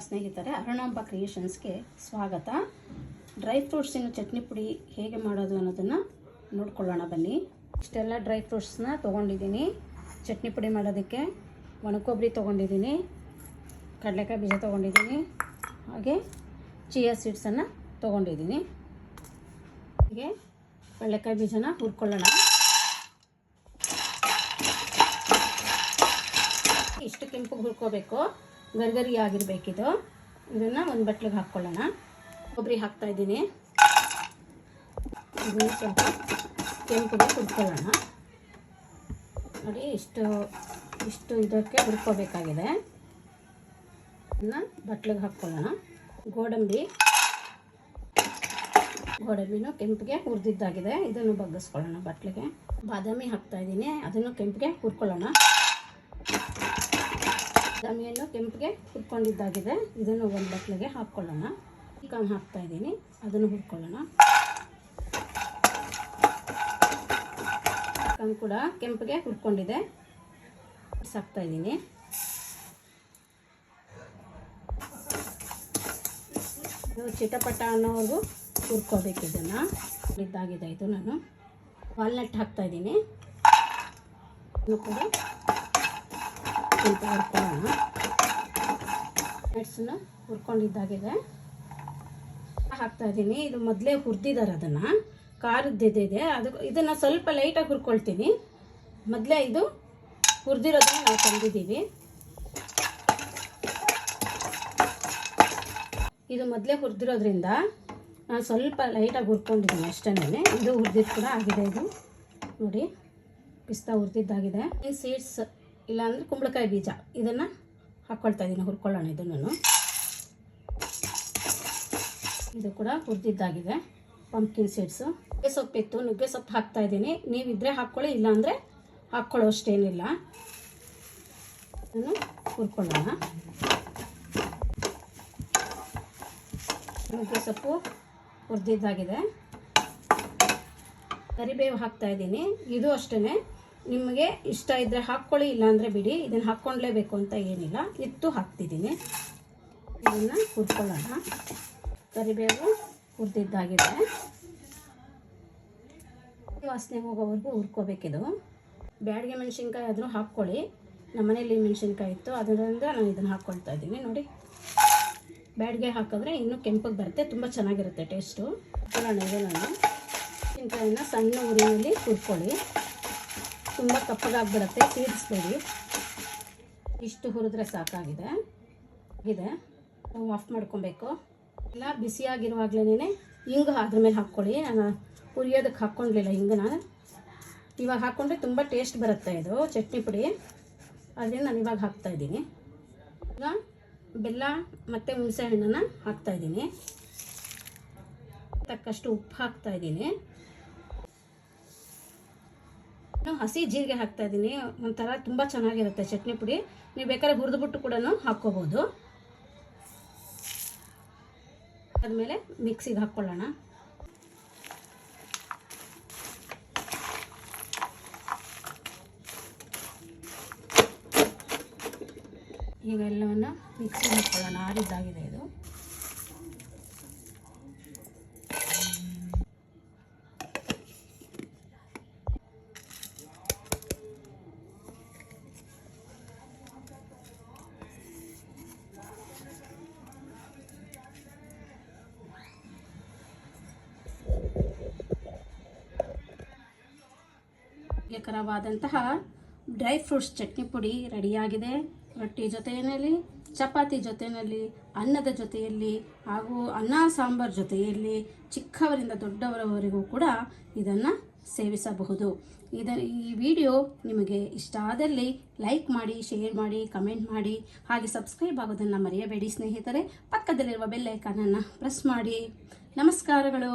ಸ್ನೇಹಿತರೆ, ಅರುಣಾಂಬ ಕ್ರಿಯೇಷನ್ಸ್ಗೆ ಸ್ವಾಗತ. ಡ್ರೈ ಫ್ರೂಟ್ಸಿನ ಚಟ್ನಿ ಪುಡಿ ಹೇಗೆ ಮಾಡೋದು ಅನ್ನೋದನ್ನು ನೋಡ್ಕೊಳ್ಳೋಣ ಬನ್ನಿ. ಇಷ್ಟೆಲ್ಲ ಡ್ರೈ ಫ್ರೂಟ್ಸ್ನ ತೊಗೊಂಡಿದ್ದೀನಿ. ಚಟ್ನಿ ಪುಡಿ ಮಾಡೋದಕ್ಕೆ ಒಣಕೊಬ್ಬರಿ ತೊಗೊಂಡಿದ್ದೀನಿ, ಕಡಲೆಕಾಯಿ ಬೀಜ ತೊಗೊಂಡಿದ್ದೀನಿ, ಹಾಗೆ ಚಿಯಾ ಸೀಡ್ಸನ್ನು ತೊಗೊಂಡಿದ್ದೀನಿ. ಹಾಗೆ ಕಡಲೆಕಾಯಿ ಬೀಜನ ಹುರ್ಕೊಳ್ಳೋಣ. ಇಷ್ಟು ಕೆಂಪಗೆ ಹುರ್ಕೋಬೇಕು, ಗರ್ಗರಿ ಆಗಿರಬೇಕಿದು. ಇದನ್ನು ಒಂದು ಬಟ್ಲಿಗೆ ಹಾಕ್ಕೊಳ್ಳೋಣ. ಕೊಬ್ಬರಿ ಹಾಕ್ತಾಯಿದ್ದೀನಿ. ಇದನ್ನು ಸ್ವಲ್ಪ ಕೆಂಪಗೆ ಹುರ್ಕೊಳ್ಳೋಣ. ನೋಡಿ, ಇಷ್ಟು ಇದಕ್ಕೆ ಹುರ್ಕೋಬೇಕಾಗಿದೆ. ಇದನ್ನು ಬಟ್ಲಿಗೆ ಹಾಕ್ಕೊಳ್ಳೋಣ. ಗೋಡಂಬಿನೂ ಕೆಂಪಿಗೆ ಹುರಿದಿದ್ದಾಗಿದೆ. ಇದನ್ನು ಬಗ್ಗಿಸ್ಕೊಳ್ಳೋಣ ಬಟ್ಲಿಗೆ. ಬಾದಾಮಿ ಹಾಕ್ತಾಯಿದ್ದೀನಿ, ಅದನ್ನು ಕೆಂಪಿಗೆ ಹುರ್ಕೊಳ್ಳೋಣ. ಬಾದಾಮಿಯನ್ನು ಕೆಂಪಿಗೆ ಹುರ್ಕೊಂಡಿದ್ದಾಗಿದೆ. ಇದನ್ನು ಒಂದು ಬಟ್ಲಿಗೆ ಹಾಕ್ಕೊಳ್ಳೋಣ. ಚಿಕನ್ ಹಾಕ್ತಾಯಿದ್ದೀನಿ, ಅದನ್ನು ಹುರ್ಕೊಳ್ಳೋಣ. ಚಿಕನ್ ಕೂಡ ಕೆಂಪಿಗೆ ಹುರ್ಕೊಂಡಿದೆ. ಹಾಕ್ತಾಯಿದ್ದೀನಿ. ಇದು ಚಿಟಪಟ ಅನ್ನೋವರೆಗೂ ಹುರ್ಕೋಬೇಕು. ಇದನ್ನು ಇದ್ದಾಗಿದೆ. ಇದು ನಾನು ವಾಲ್ನಟ್ ಹಾಕ್ತಾಯಿದ್ದೀನಿ. ಇದು ಕೂಡ ಸ್ವಲ್ಪ ಹುರ್ಕೊಳ್ಳೋಣ. ನಟ್ಸನ್ನು ಹುರ್ಕೊಂಡಿದ್ದಾಗಿದೆ. ಹಾಕ್ತಾಯಿದ್ದೀನಿ. ಇದು ಮೊದಲೇ ಹುರಿದಿದ್ದಾರೆ, ಅದನ್ನು ಖಾರದ್ದಿದೆ. ಇದನ್ನು ಸ್ವಲ್ಪ ಲೈಟಾಗಿ ಹುರ್ಕೊಳ್ತೀನಿ. ಮೊದಲೇ ಇದು ಹುರಿದಿರೋದನ್ನ ನಾವು ತಂದಿದ್ದೀವಿ. ಇದು ಮೊದಲೇ ಹುರಿದಿರೋದ್ರಿಂದ ನಾನು ಸ್ವಲ್ಪ ಲೈಟಾಗಿ ಹುರ್ಕೊಂಡಿದ್ದೀನಿ ಅಷ್ಟೇ. ಇದು ಹುರಿದಿದ್ದು ಕೂಡ ಆಗಿದೆ. ಇದು ನೋಡಿ, ಪಿಸ್ತಾ ಹುರಿದಿದ್ದಾಗಿದೆ. ಸೀಡ್ಸ್ ಇಲ್ಲಾಂದರೆ ಕುಂಬಳಕಾಯಿ ಬೀಜ, ಇದನ್ನು ಹಾಕ್ಕೊಳ್ತಾ ಇದ್ದೀನಿ. ಹುರ್ಕೊಳ್ಳೋಣ ಇದನ್ನು. ಇದು ಕೂಡ ಹುರಿದಿದ್ದಾಗಿದೆ. Pumpkin seeds. ನುಗ್ಗೆ ಸೊಪ್ಪಿತ್ತು, ನುಗ್ಗೆ ಸೊಪ್ಪು ಹಾಕ್ತಾಯಿದ್ದೀನಿ. ನೀವಿದ್ರೆ ಹಾಕ್ಕೊಳ್ಳಿ, ಇಲ್ಲಾಂದರೆ ಹಾಕ್ಕೊಳ್ಳೋ ಅಷ್ಟೇನಿಲ್ಲ. ಇದನ್ನು ಹುರ್ಕೊಳ್ಳೋಣ. ನುಗ್ಗೆ ಸೊಪ್ಪು ಹುರಿದಿದ್ದಾಗಿದೆ. ಕರಿಬೇವು ಹಾಕ್ತಾಯಿದ್ದೀನಿ. ಇದು ಅಷ್ಟೇ, ನಿಮಗೆ ಇಷ್ಟ ಇದ್ದರೆ ಹಾಕ್ಕೊಳ್ಳಿ, ಇಲ್ಲಾಂದರೆ ಬಿಡಿ. ಇದನ್ನು ಹಾಕ್ಕೊಳ್ಳೇಬೇಕು ಅಂತ ಏನಿಲ್ಲ. ಇತ್ತು ಹಾಕ್ತಿದ್ದೀನಿ. ಇದನ್ನು ಹುರ್ಕೊಳ್ಳೋಣ. ಕರಿಬೇವು ಹುರಿದಿದ್ದಾಗಿದೆ. ವಾಸನೆ ಹೋಗೋವರೆಗೂ ಹುರ್ಕೋಬೇಕಿದು. ಬ್ಯಾಡಿಗೆ ಮೆಣಸಿನ್ಕಾಯಿ ಆದರೂ ಹಾಕ್ಕೊಳ್ಳಿ. ನಮ್ಮ ಮನೇಲಿ ಮೆಣಸಿನ್ಕಾಯಿ ಇತ್ತು, ಅದರಿಂದ ನಾನು ಇದನ್ನು ಹಾಕ್ಕೊಳ್ತಾ ಇದ್ದೀನಿ. ನೋಡಿ, ಬ್ಯಾಡಿಗೆ ಹಾಕಿದ್ರೆ ಇನ್ನೂ ಕೆಂಪಗೆ ಬರುತ್ತೆ, ತುಂಬ ಚೆನ್ನಾಗಿರುತ್ತೆ ಟೇಸ್ಟು. ಹುರ್ಕೊಳ್ಳೋಣ. ಇದು ನಾನು ಮೆಣಸಿನ್ಕಾಯಿನ ಸಣ್ಣ ಉರಿಯಲ್ಲಿ ಹುರ್ಕೊಳ್ಳಿ. ತುಂಬ ಕಪ್ಪಗಾಗ್ಬಿಡುತ್ತೆ, ಸೇರಿಸ್ಬೇಡಿ. ಇಷ್ಟು ಹುರಿದ್ರೆ ಸಾಕಾಗಿದೆ. ಆಫ್ ಮಾಡ್ಕೊಬೇಕು. ಎಲ್ಲ ಬಿಸಿಯಾಗಿರುವಾಗಲೇ ಹಿಂಗೆ ಅದ್ರ ಮೇಲೆ ಹಾಕ್ಕೊಳ್ಳಿ. ನಾನು ಹುರಿಯೋದಕ್ಕೆ ಹಾಕ್ಕೊಂಡಿಲ್ಲ ಹಿಂಗನ್ನ. ಇವಾಗ ಹಾಕ್ಕೊಂಡ್ರೆ ತುಂಬ ಟೇಸ್ಟ್ ಬರುತ್ತೆ ಇದು ಚಟ್ನಿ ಪುಡಿ. ಅದರಿಂದ ನಾನು ಇವಾಗ ಹಾಕ್ತಾಯಿದ್ದೀನಿ. ಈಗ ಬೆಲ್ಲ ಮತ್ತು ಹುಣಸೆ ಹಣ್ಣನ್ನು ಹಾಕ್ತಾಯಿದ್ದೀನಿ. ತಕ್ಕಷ್ಟು ಉಪ್ಪು ಹಾಕ್ತಾಯಿದ್ದೀನಿ. ಹಸಿ ಜೀರಿಗೆ ಹಾಕ್ತಾಯಿದ್ದೀನಿ. ಒಂಥರ ತುಂಬ ಚೆನ್ನಾಗಿರುತ್ತೆ ಚಟ್ನಿ ಪುಡಿ. ನೀವು ಬೇಕಾದ್ರೆ ಹುರಿದ್ಬಿಟ್ಟು ಕೂಡ ಹಾಕ್ಕೋಬೋದು. ಆದಮೇಲೆ ಮಿಕ್ಸಿಗೆ ಹಾಕ್ಕೊಳ್ಳೋಣ. ಇವೆಲ್ಲವನ್ನು ಮಿಕ್ಸಿಗೆ ಹಾಕ್ಕೊಳ್ಳೋಣ. ಆರಿದ್ದಾಗಿದೆ ಇದು. ಕರವಾದಂತಹ ಡ್ರೈ ಫ್ರೂಟ್ಸ್ ಚಟ್ನಿ ಪುಡಿ ರೆಡಿಯಾಗಿದೆ. ರೊಟ್ಟಿ ಜೊತೆಯಲ್ಲಿ, ಚಪಾತಿ ಜೊತೆಯಲ್ಲಿ, ಅನ್ನದ ಜೊತೆಯಲ್ಲಿ, ಹಾಗೂ ಅನ್ನ ಸಾಂಬಾರ್ ಜೊತೆಯಲ್ಲಿ, ಚಿಕ್ಕವರಿಂದ ದೊಡ್ಡವರವರೆಗೂ ಕೂಡ ಇದನ್ನು ಸೇವಿಸಬಹುದು. ಈ ವಿಡಿಯೋ ನಿಮಗೆ ಇಷ್ಟ ಆದಲ್ಲಿ ಲೈಕ್ ಮಾಡಿ, ಶೇರ್ ಮಾಡಿ, ಕಮೆಂಟ್ ಮಾಡಿ, ಹಾಗೆ ಸಬ್ಸ್ಕ್ರೈಬ್ ಆಗೋದನ್ನು ಮರೆಯಬೇಡಿ ಸ್ನೇಹಿತರೆ. ಪಕ್ಕದಲ್ಲಿರುವ ಬೆಲ್ ಐಕಾನನ್ನು ಪ್ರೆಸ್ ಮಾಡಿ. ನಮಸ್ಕಾರಗಳು.